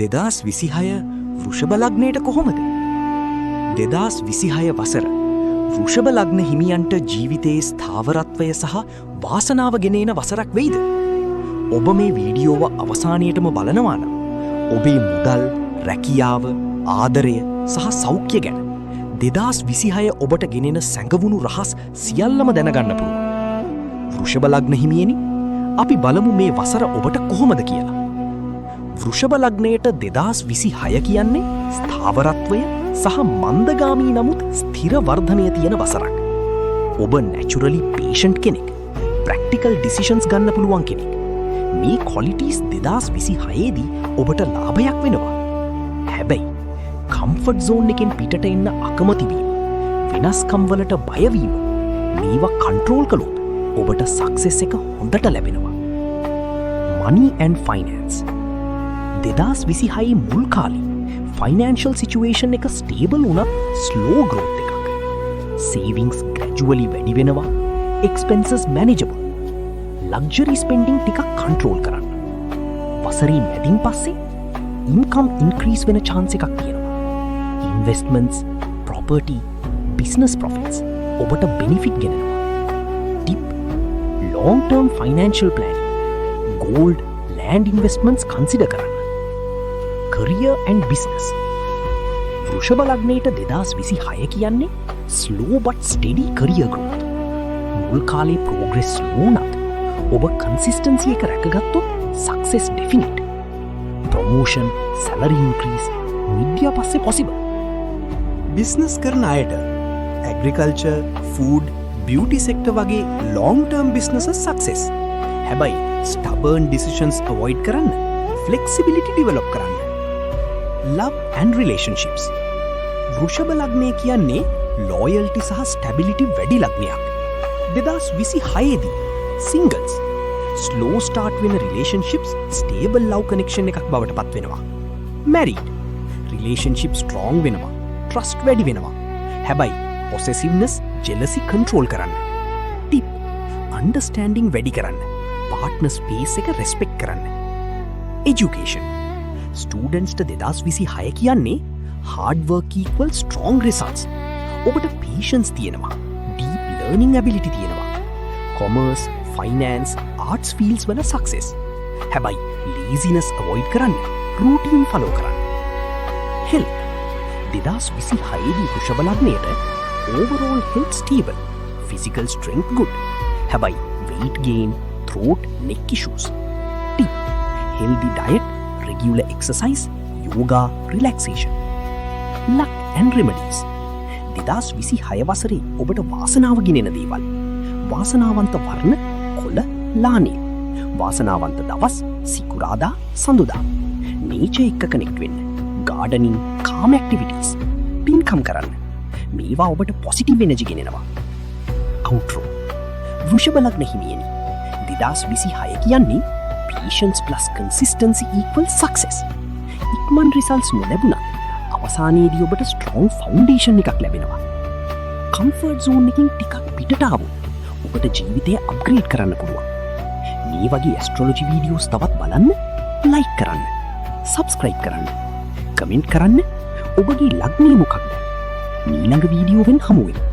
2026 වෘෂභ ලග්නයට කොහොමද? 2026 වසර වෘෂභ ලග්න හිමියන්ට ජීවිතයේ ස්ථාවරත්වය සහ වාසනාව ගෙනෙන වසරක් වෙයිද? ඔබ මේ වීඩියෝව අවසානයටම බලනවා නම් ඔබේ මුදල්, රැකියාව, ආදරය සහ සෞඛ්‍ය ගැන 2026 ඔබට ගෙනෙන සැඟවුණු රහස් සියල්ලම දැනගන්න පුළුවන්. වෘෂභ ලග්න හිමියනි, අපි බලමු මේ වසර ඔබට කොහොමද කියලා. වෘෂභ ලග්නයට 2026 කියන්නේ ස්ථාවරත්වය සහ මන්දගාමී නමුත් ස්ථිර වර්ධනය තියෙන වසරක්. ඔබ නැචුරලි පේෂන්ට් කෙනෙක්, ප්‍රැක්ටිකල් ඩිසිෂන්ස් ගන්න පුළුවන් කෙනෙක්. මේ ක්වොලිටිස් 2026 දී ඔබට ලාභයක් වෙනවා. හැබැයි කම්ෆර්ට් සෝන් එකෙන් පිටට එන්න අකමැති වීම, වෙනස්කම් වලට බය වීම, මේවා කන්ට්‍රෝල් කළොත් ඔබට සක්සස් එක හොඳට ලැබෙනවා. money and finance 2026 මුල් කාලේ ෆයිනෑන්ෂල් සිචුවේෂන් එක ස්ටේබල් වුණත් ස්ලෝ ග්‍රෝත් එකක්. සේවිංග්ස් ග්‍රැජුවලි වැඩි වෙනවා, එක්ස්පෙන්සස් මැනේජබල්, ලක්ෂරි ස්පෙන්ඩිං ටිකක් කන්ට්‍රෝල් කරන්න. වසරේ මැදින් පස්සේ ඉන්කම් ඉන්ක්‍රීස් වෙන chance එකක් තියෙනවා. ඉන්වෙස්ට්මන්ට්ස්, ප්‍රොපර්ටි, බිස්නස් ප්‍රොෆිට්ස් ඔබට බෙනිෆිට් ගෙනෙනවා. Tip: long term financial planning, gold, land investments consider කරන්න. career and business වෘෂභ ලග්නයට 2026 කියන්නේ slow but steady career growth. මුල් කාලේ progress slow නත් ඔබ consistency එක රැකගත්තොත් success definite. promotion, salary increase මිඩියා පස්සේ possible. බිස්නස් කරන අයට agriculture, food, beauty sector වගේ long term businesses success. හැබැයි stubborn decisions avoid කරන්න, flexibility develop කරන්න. love and relationships වෘෂභ ලග්නය කියන්නේ loyalty සහ stability වැඩි ලග්නයක්. 2026 දී singles slow start වෙන relationships stable love connection එකක් බවට පත් වෙනවා. married relationship strong වෙනවා, trust වැඩි වෙනවා. හැබැයි possessiveness, jealousy control කරන්න. tip: understanding වැඩි කරන්න, partner space එක respect කරන්න. education ස්ටූඩන්ට්ස්ට 2026 කියන්නේ hard work equal strong results. ඔබට patience තියෙනවා, deep learning ability තියෙනවා. commerce, finance, arts fields වල success. හැබැයි laziness avoid කරන්න, routine follow කරන්න. health 2026 දී වෘෂභ ලග්නයට overall health stable, physical strength good. හැබැයි weight gain, throat, neck issues. tip: healthy diet, regular exercise, yoga, relaxation. luck and remedies 2026 වසරේ ඔබට වාසනාව ගෙනෙන දේවල්. වාසනාවන්ත වර්ණ කොළ, ලානිල්. වාසනාවන්ත දවස් සිකුරාදා, සඳුදා. නේචර් එක්ක කනෙක්ට් වෙන්න, ගාඩනින්, කාම් ඇක්ටිවිටීස්, පින්කම් කරන්න. මේවා ඔබට පොසිටිව් එනර්ජි ගෙනෙනවා. අවුට්‍රෝ වෘෂභ ලග්න හිමියනි, 2026 කියන්නේ patience plus consistency equal success. ඉක්මන් results නොලැබුණත් අවසානයේදී ඔබට strong foundation එකක් ලැබෙනවා. comfort zone එකකින් ටිකක් පිටට ආවොත් ඔබට ජීවිතය upgrade කරන්න පුළුවන්. මේ වගේ astrology videos තවත් බලන්න like කරන්න, subscribe කරන්න, comment කරන්න ඔබගේ ලග්නය මොකක්ද? ඊළඟ වීඩියෝවෙන් හමු වෙමු.